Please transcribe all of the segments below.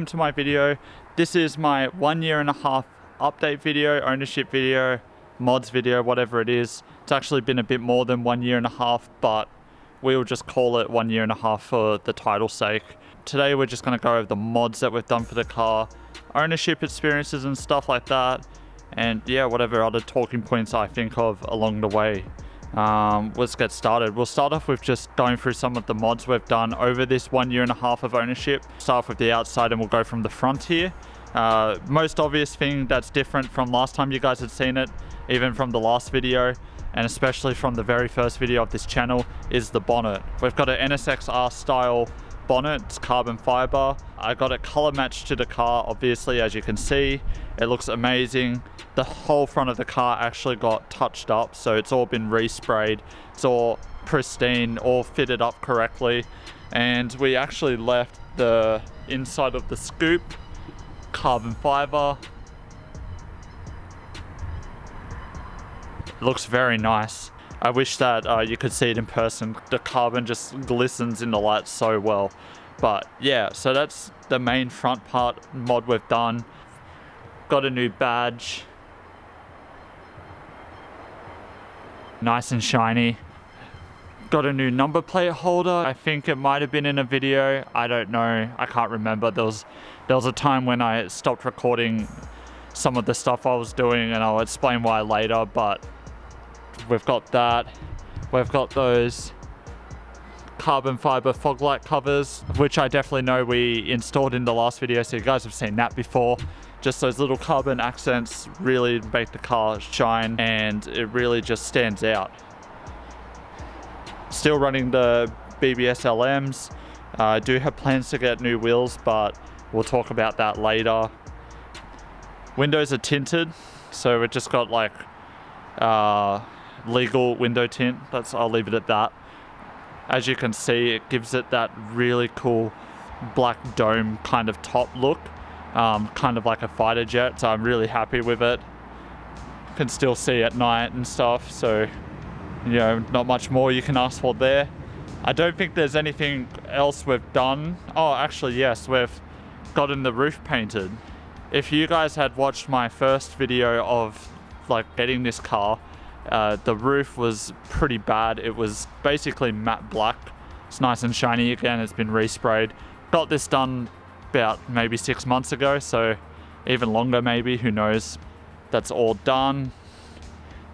welcome to my video. This is my 1.5 year update video, ownership video, mods video, whatever it is. It's actually been a bit more than 1.5 years, but we'll just call it 1.5 years for the title's sake. Today we're just going to go over the mods that we've done for the car, ownership experiences and stuff like that, and yeah, whatever other talking points I think of along the way. Let's get started. We'll start off with just going through some of the mods we've done over this 1.5 years of ownership. Start off with the outside and we'll go from the front here. Most obvious thing that's different from last time you guys had seen it, even from the last video, and especially from the very first video of this channel, is the bonnet. We've got an NSX R style bonnet. It's carbon fiber. I got it color matched to the car, obviously, as you can see. It looks amazing. The whole front of the car actually got touched up, so it's all been resprayed. It's all pristine, all fitted up correctly, and we actually left the inside of the scoop carbon fiber. It looks very nice. I wish that you could see it in person. The carbon just glistens in the light so well. But yeah, so that's the main front part mod we've done. Got a new badge. Nice and shiny. Got a new number plate holder. I think it might have been in a video. I don't know. I can't remember. There was a time when I stopped recording some of the stuff I was doing, and I'll explain why later, but we've got that. We've got those carbon fiber fog light covers, which I definitely know we installed in the last video, so you guys have seen that before. Just those little carbon accents really make the car shine, and it really just stands out. Still running the BBS LMs. I do have plans to get new wheels, but we'll talk about that later. Windows are tinted, so we've just got like legal window tint. I'll leave it at that. As you can see, it gives it that really cool black dome kind of top look, kind of like a fighter jet, so I'm really happy with it. Can still see at night and stuff, so you know, not much more you can ask for there. I don't think there's anything else we've done. Oh, actually yes, we've gotten the roof painted. If you guys had watched my first video of like getting this car, the roof was pretty bad. It was basically matte black. It's nice and shiny again. It's been resprayed. Got this done about maybe 6 months ago, so even longer maybe, who knows. That's all done.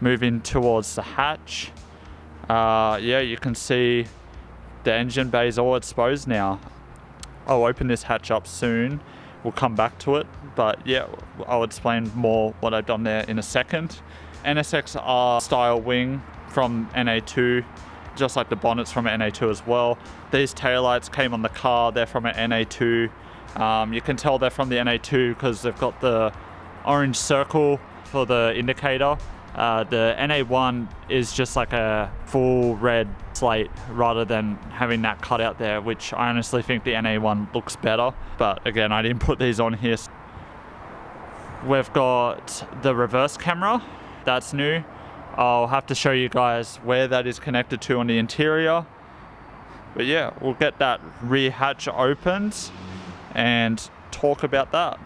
Moving towards the hatch. Yeah, you can see the engine bay is all exposed now. I'll open this hatch up soon. We'll come back to it, but yeah, I'll explain more what I've done there in a second. NSX R style wing from NA2, just like the bonnets from NA2 as well. These taillights came on the car, they're from an NA2. You can tell they're from the NA2 because they've got the orange circle for the indicator. The NA1 is just like a full red slate rather than having that cut out there, which I honestly think the NA1 looks better. But again, I didn't put these on here. We've got the reverse camera. That's new. I'll have to show you guys where that is connected to on the interior. But yeah, we'll get that rear hatch opened and talk about that.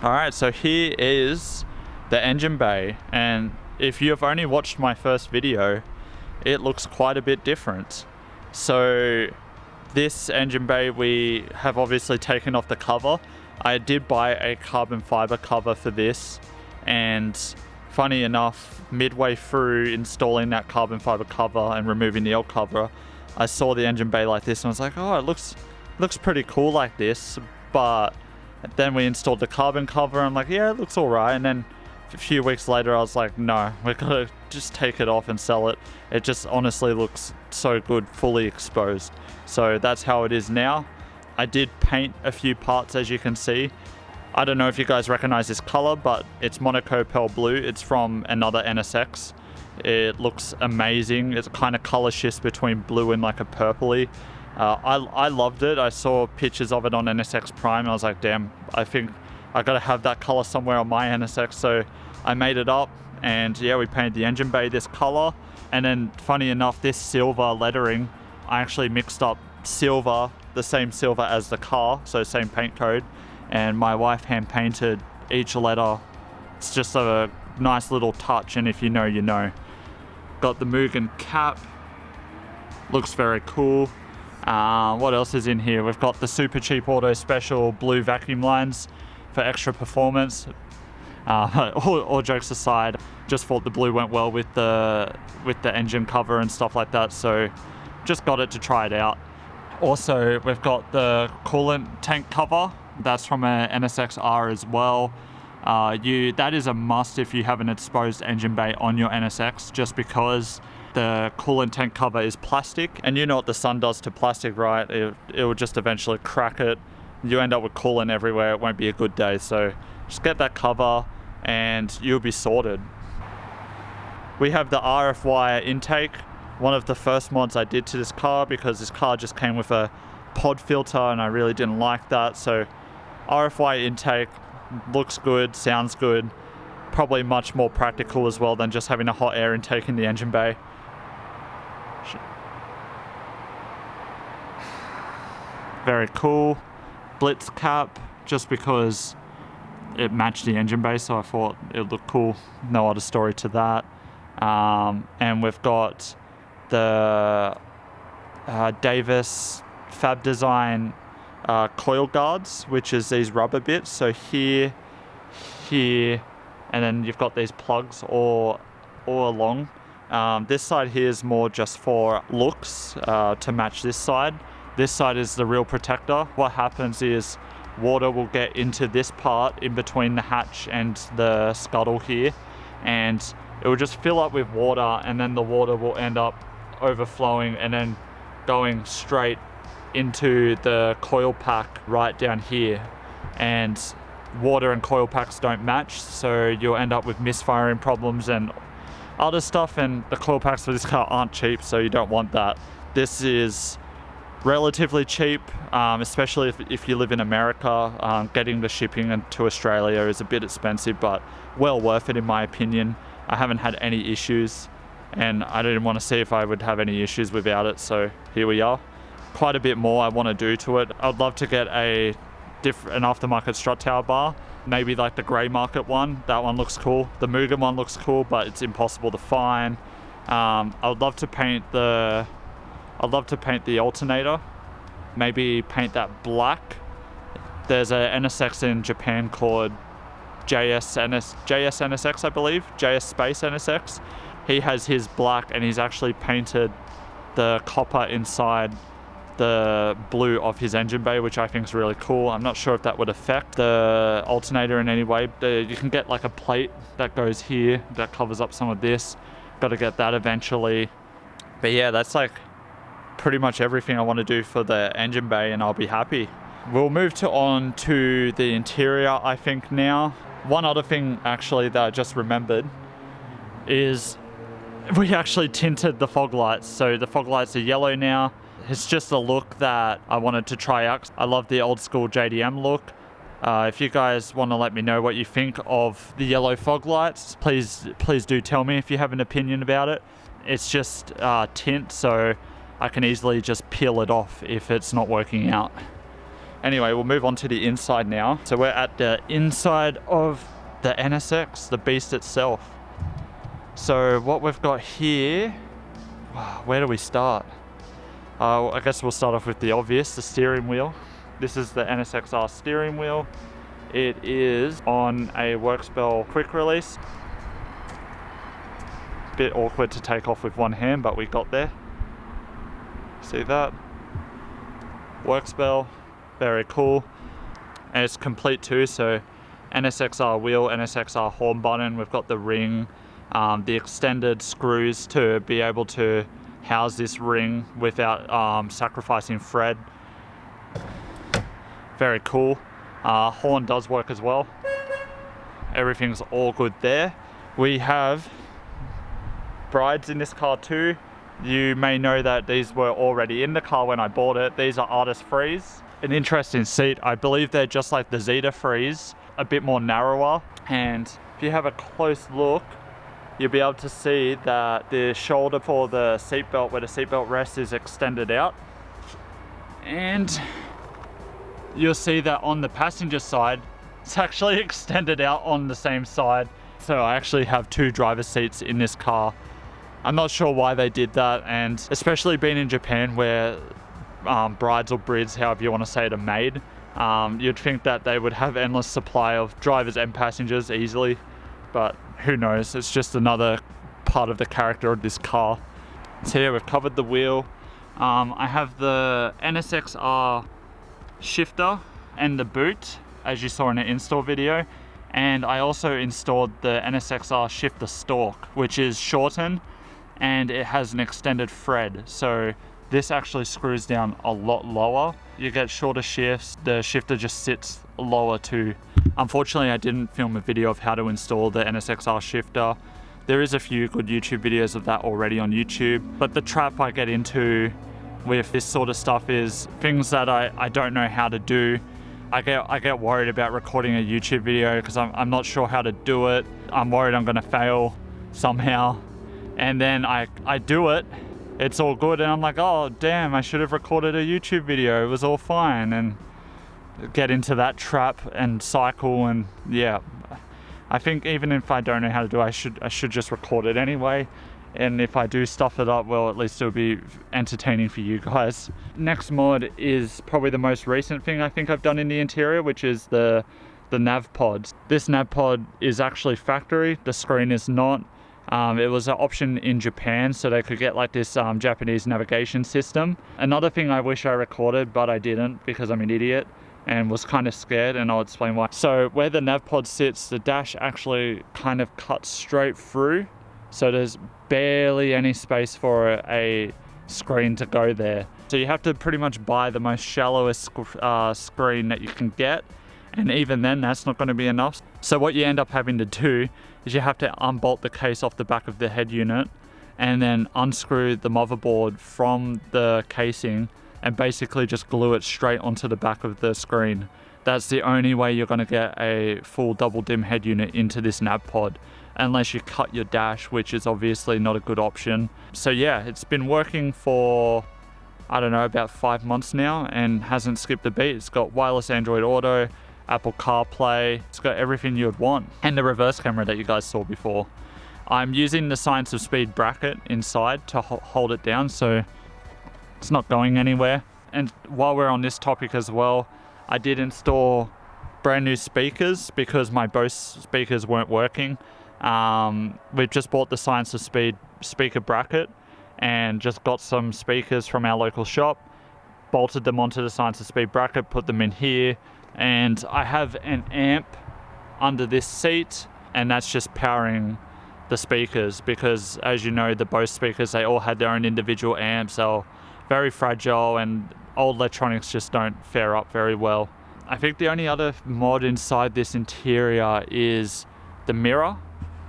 Alright, so here is the engine bay, and if you've only watched my first video, it looks quite a bit different. So this engine bay, we have obviously taken off the cover. I did buy a carbon fiber cover for this, and funny enough, midway through installing that carbon fiber cover and removing the old cover, I saw the engine bay like this and I was like, oh, it looks pretty cool like this. But then we installed the carbon cover and I'm like, yeah, it looks alright. And then a few weeks later I was like, no, we're gonna just take it off and sell it. It just honestly looks so good fully exposed. So that's how it is now. I did paint a few parts, as you can see. I don't know if you guys recognize this color, but it's Monaco Pearl Blue. It's from another NSX. It looks amazing. It's kind of color shifts between blue and like a purpley. I loved it. I saw pictures of it on NSX Prime and I was like, damn, I think I gotta have that color somewhere on my NSX. So I made it up, and yeah, we painted the engine bay this color. And then funny enough, this silver lettering I actually mixed up silver, the same silver as the car, so same paint code, and my wife hand painted each letter. It's just a nice little touch, and if you know, you know. Got the Mugen cap, looks very cool. What else is in here? We've got the Super Cheap Auto Special blue vacuum lines for extra performance. All jokes aside, just thought the blue went well with the engine cover and stuff like that, so just got it to try it out. Also, we've got the coolant tank cover. That's from a NSX R as well. That is a must if you have an exposed engine bay on your NSX, just because the coolant tank cover is plastic, and you know what the sun does to plastic, right? It will just eventually crack it. You end up with coolant everywhere. It won't be a good day. So just get that cover and you'll be sorted. We have the RFY Intake, one of the first mods I did to this car, because this car just came with a pod filter and I really didn't like that. So RFY Intake looks good, sounds good, probably much more practical as well than just having a hot air intake in the engine bay. Very cool. Blitz cap, just because it matched the engine bay, so I thought it looked cool. No other story to that. And we've got the Davis Fab Design coil guards, which is these rubber bits. So here, and then you've got these plugs all along. This side here is more just for looks, to match this side. This side is the real protector. What happens is water will get into this part in between the hatch and the scuttle here, and it will just fill up with water, and then the water will end up overflowing and then going straight into the coil pack right down here. And water and coil packs don't match, so you'll end up with misfiring problems and other stuff, and the coil packs for this car aren't cheap, so you don't want that. This is relatively cheap, especially if you live in America. Getting the shipping into Australia is a bit expensive, but well worth it in my opinion. I haven't had any issues, and I didn't want to see if I would have any issues without it, so here we are. Quite a bit more I want to do to it. I'd love to get an aftermarket strut tower bar, maybe like the grey market one. That one looks cool. The Mugen one looks cool, but it's impossible to find. I would love to paint the alternator, maybe paint that black. There's a NSX in Japan called JS NSX, I believe, JS Space NSX. He has his black, and he's actually painted the copper inside the blue of his engine bay, which I think is really cool. I'm not sure if that would affect the alternator in any way. You can get like a plate that goes here that covers up some of this. Got to get that eventually. But yeah, that's like pretty much everything I want to do for the engine bay, and I'll be happy. We'll move on to the interior, I think, now. One other thing actually that I just remembered is we actually tinted the fog lights. So the fog lights are yellow now. It's just a look that I wanted to try out. I love the old school JDM look. If you guys want to let me know what you think of the yellow fog lights, please do tell me if you have an opinion about it. It's just tint, so I can easily just peel it off if it's not working out. Anyway, we'll move on to the inside now. So we're at the inside of the NSX, the beast itself. So what we've got here, where do we start? I guess we'll start off with the obvious, the steering wheel. This is the NSXR steering wheel. It is on a Workspell quick release. Bit awkward to take off with one hand, but we got there. See that? Workspell, very cool. And it's complete too, so NSXR wheel, NSXR horn button. We've got the ring, the extended screws to be able to house this ring without sacrificing thread. Very cool. Horn does work as well. Everything's all good there. We have brides in this car too. You may know that these were already in the car when I bought it. These are artist frees. An interesting seat. I believe they're just like the Zeta frees, a bit more narrower. And if you have a close look, you'll be able to see that the shoulder for the seatbelt, where the seatbelt rests, is extended out. And you'll see that on the passenger side, it's actually extended out on the same side. So I actually have 2 driver's seats in this car. I'm not sure why they did that, and especially being in Japan where brides or brids, however you want to say it, are made, you'd think that they would have endless supply of drivers and passengers easily, but who knows, it's just another part of the character of this car. So yeah, we've covered the wheel. I have the NSX shifter and the boot, as you saw in the install video, and I also installed the NSX shifter stalk, which is shortened and it has an extended thread, so this actually screws down a lot lower. You get shorter shifts, the shifter just sits lower too. Unfortunately, I didn't film a video of how to install the NSX shifter. There is a few good YouTube videos of that already on YouTube, but the trap I get into with this sort of stuff is things that I don't know how to do. I get worried about recording a YouTube video because I'm not sure how to do it. I'm worried I'm gonna fail somehow. And then I do it, it's all good, and I'm like, oh damn, I should have recorded a YouTube video, it was all fine, and get into that trap and cycle. And yeah, I think even if I don't know how to do it, I should just record it anyway. And if I do stuff it up, well, at least it'll be entertaining for you guys. Next mod is probably the most recent thing I think I've done in the interior, which is the nav pod. This nav pod is actually factory, the screen is not. It was an option in Japan so they could get like this Japanese navigation system. Another thing I wish I recorded, but I didn't because I'm an idiot and was kind of scared, and I'll explain why. So where the nav pod sits, the dash actually kind of cuts straight through, so there's barely any space for a screen to go there. So you have to pretty much buy the most shallowest screen that you can get, and even then that's not going to be enough. So what you end up having to do is you have to unbolt the case off the back of the head unit and then unscrew the motherboard from the casing and basically just glue it straight onto the back of the screen. That's the only way you're going to get a full double dim head unit into this nav pod, unless you cut your dash, which is obviously not a good option. So yeah, it's been working for, I don't know, about 5 months now and hasn't skipped a beat. It's got wireless Android Auto, Apple CarPlay, it's got everything you would want, and the reverse camera that you guys saw before. I'm using the Science of Speed bracket inside to hold it down so it's not going anywhere. And while we're on this topic as well, I did install brand new speakers because my Bose speakers weren't working. We've just bought the Science of Speed speaker bracket and just got some speakers from our local shop, bolted them onto the Science of Speed bracket, put them in here, and I have an amp under this seat, and that's just powering the speakers because, as you know, the Bose speakers, they all had their own individual amps. They're very fragile and old electronics just don't fare up very well. I think the only other mod inside this interior is the mirror.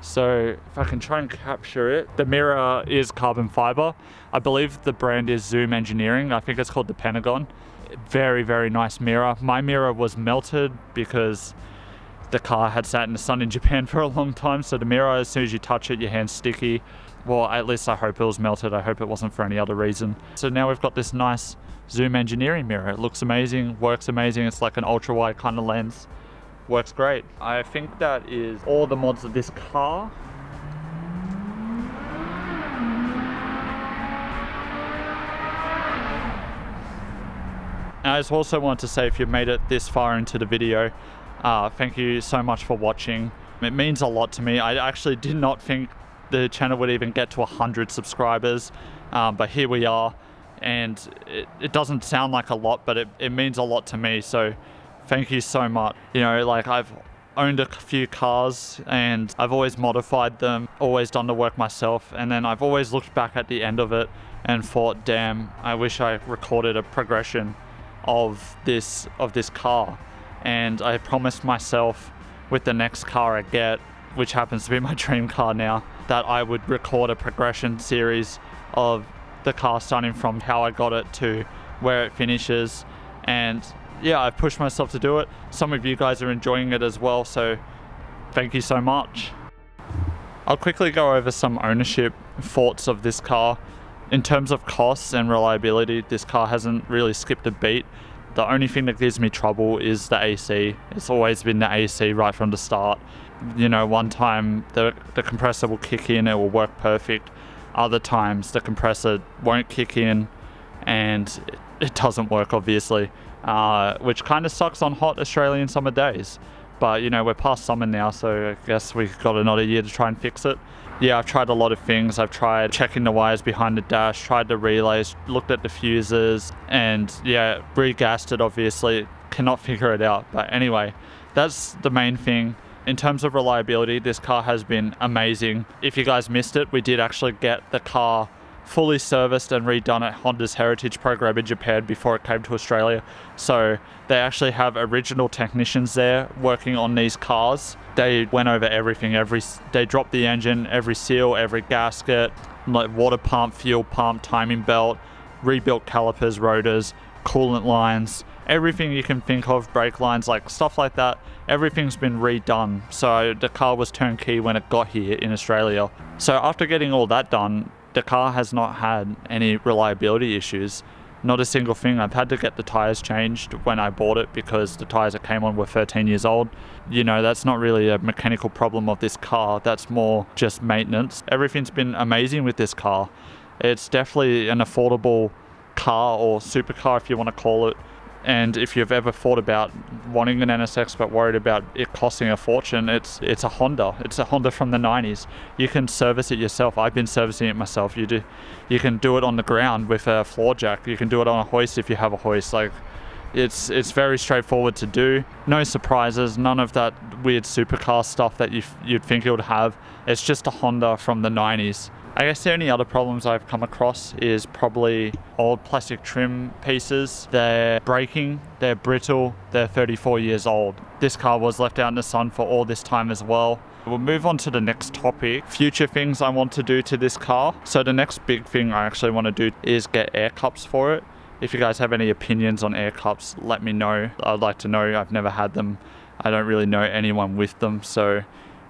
So if I can try and capture it, the mirror is carbon fiber. I believe the brand is Zoom Engineering. I think it's called the Pentagon. Very, very nice mirror. My mirror was melted because the car had sat in the sun in Japan for a long time. So the mirror, as soon as you touch it, your hand's sticky. Well, at least I hope it was melted. I hope it wasn't for any other reason. So now we've got this nice Zoom Engineering mirror. It looks amazing, works amazing. It's like an ultra wide kind of lens. Works great. I think that is all the mods of this car. And I just also want to say, if you've made it this far into the video, thank you so much for watching. It means a lot to me. I actually did not think the channel would even get to 100 subscribers, but here we are. And it doesn't sound like a lot, but it means a lot to me. So thank you so much. You know, like, I've owned a few cars and I've always modified them, always done the work myself, and then I've always looked back at the end of it and thought, damn, I wish I recorded a progression of this car. And I promised myself with the next car I get, which happens to be my dream car now, that I would record a progression series of the car, starting from how I got it to where it finishes. And yeah, I've pushed myself to do it. Some of you guys are enjoying it as well, so thank you so much. I'll quickly go over some ownership thoughts of this car. In terms of costs and reliability, this car hasn't really skipped a beat. The only thing that gives me trouble is the AC. It's always been the AC right from the start. You know, one time the compressor will kick in, it will work perfect. Other times the compressor won't kick in and it doesn't work, obviously, which kind of sucks on hot Australian summer days. But you know, we're past summer now, so I guess we've got another year to try and fix it. Yeah, I've tried a lot of things. I've tried checking the wires behind the dash, tried the relays, looked at the fuses, and yeah, re-gassed it, obviously. Cannot figure it out. But anyway, that's the main thing. In terms of reliability, this car has been amazing. If you guys missed it, we did actually get the car fully serviced and redone at Honda's Heritage program in Japan before it came to Australia. So they actually have original technicians there working on these cars. They went over everything. They dropped the engine, every seal, every gasket, like water pump, fuel pump, timing belt, rebuilt calipers, rotors, coolant lines, everything you can think of, brake lines, like stuff like that. Everything's been redone. So the car was turnkey when it got here in Australia. So after getting all that done, the car has not had any reliability issues. Not a single thing. I've had to get the tires changed when I bought it because the tires that came on were 13 years old. You know, that's not really a mechanical problem of this car. That's more just maintenance. Everything's been amazing with this car. It's definitely an affordable car, or supercar if you want to call it. And if you've ever thought about wanting an NSX but worried about it costing a fortune, it's a Honda. It's a Honda from the 90s. You can service it yourself. I've been servicing it myself. You can do it on the ground with a floor jack. You can do it on a hoist if you have a hoist. Like, it's very straightforward to do. No surprises. None of that weird supercar stuff that you'd think it would have. It's just a Honda from the 90s. I guess the only other problems I've come across is probably old plastic trim pieces. They're breaking, they're brittle, they're 34 years old. This car was left out in the sun for all this time as well. We'll move on to the next topic, future things I want to do to this car. So the next big thing I actually want to do is get air cups for it. If you guys have any opinions on air cups, let me know. I'd like to know. I've never had them. I don't really know anyone with them, so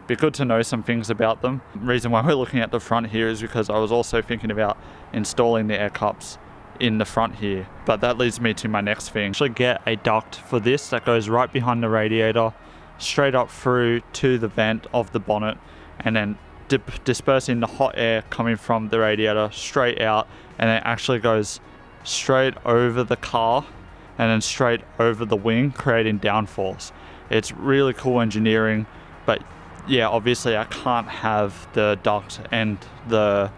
be good to know some things about them. The reason why we're looking at the front here is because I was also thinking about installing the air cups in the front here. But that leads me to my next thing. Actually get a duct for this that goes right behind the radiator, straight up through to the vent of the bonnet, and then dispersing the hot air coming from the radiator straight out, and it actually goes straight over the car and then straight over the wing, creating downforce. It's really cool engineering, but yeah, obviously I can't have the duct and the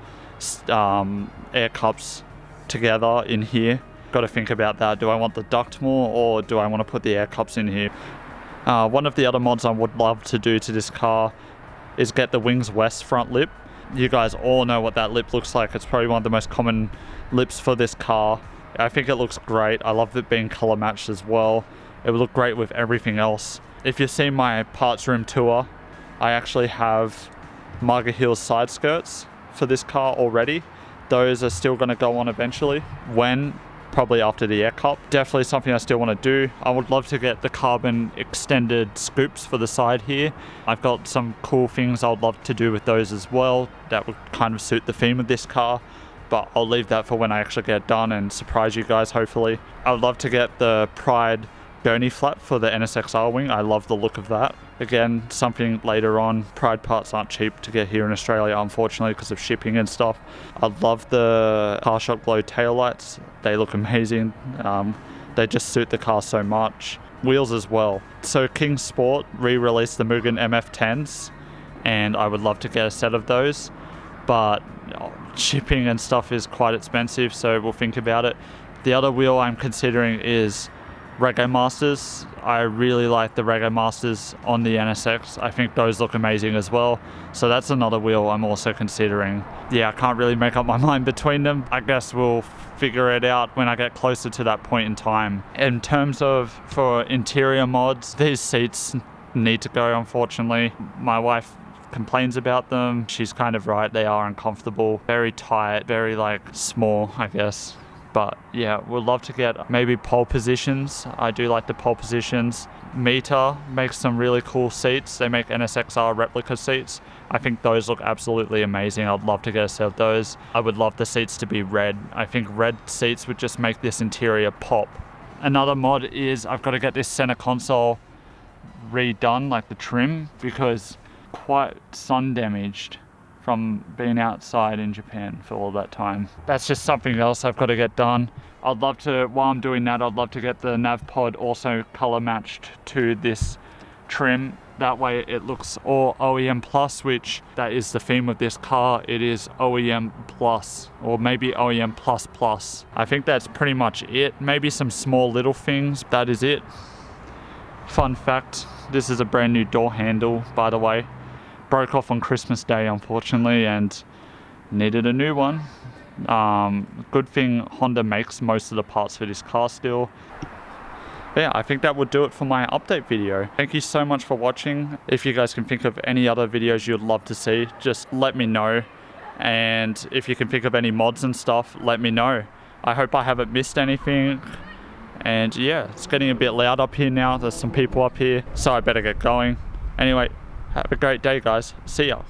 air cups together in here. Got to think about that. Do I want the duct more, or do I want to put the air cups in here? One of the other mods I would love to do to this car is get the Wings West front lip. You guys all know what that lip looks like. It's probably one of the most common lips for this car. I think it looks great. I love it being color matched as well. It would look great with everything else. If you've seen my parts room tour, I actually have Marga Hill's side skirts for this car already. Those are still going to go on eventually. When? Probably after the air cup. Definitely something I still want to do. I would love to get the carbon extended scoops for the side here. I've got some cool things I would love to do with those as well. That would kind of suit the theme of this car. But I'll leave that for when I actually get it done and surprise you guys, hopefully. I would love to get the Pride gurney flap for the NSX wing. I love the look of that. Again, something later on. Pride parts aren't cheap to get here in Australia, unfortunately, because of shipping and stuff. I love the CarShop Glow taillights. They look amazing. They just suit the car so much. Wheels as well. So King Sport re-released the Mugen MF10s, and I would love to get a set of those, but shipping and stuff is quite expensive, so we'll think about it. The other wheel I'm considering is Reggae Masters. I really like the Reggae Masters on the NSX. I think those look amazing as well. So that's another wheel I'm also considering. Yeah, I can't really make up my mind between them. I guess we'll figure it out when I get closer to that point in time. In terms of for interior mods, these seats need to go, unfortunately. My wife complains about them. She's kind of right. They are uncomfortable, very tight, very like small, I guess. But yeah, we'd love to get maybe pole positions. I do like the pole positions. Meter makes some really cool seats. They make NSXR replica seats. I think those look absolutely amazing. I'd love to get a set of those. I would love the seats to be red. I think red seats would just make this interior pop. Another mod is I've got to get this center console redone, like the trim, because quite sun damaged from being outside in Japan for all that time. That's just something else I've got to get done. I'd love to, while I'm doing that, I'd love to get the nav pod also color matched to this trim. That way it looks all OEM plus, which that is the theme of this car. It is OEM plus, or maybe OEM plus plus. I think that's pretty much it. Maybe some small little things. That is it. Fun fact, this is a brand new door handle, by the way. Broke off on Christmas Day, unfortunately, and needed a new one. Good thing Honda makes most of the parts for this car still. But yeah, I think that would do it for my update video. Thank you so much for watching. If you guys can think of any other videos you'd love to see, just let me know. And if you can think of any mods and stuff, let me know. I hope I haven't missed anything. And yeah, it's getting a bit loud up here now. There's some people up here, so I better get going. Anyway, have a great day, guys. See ya.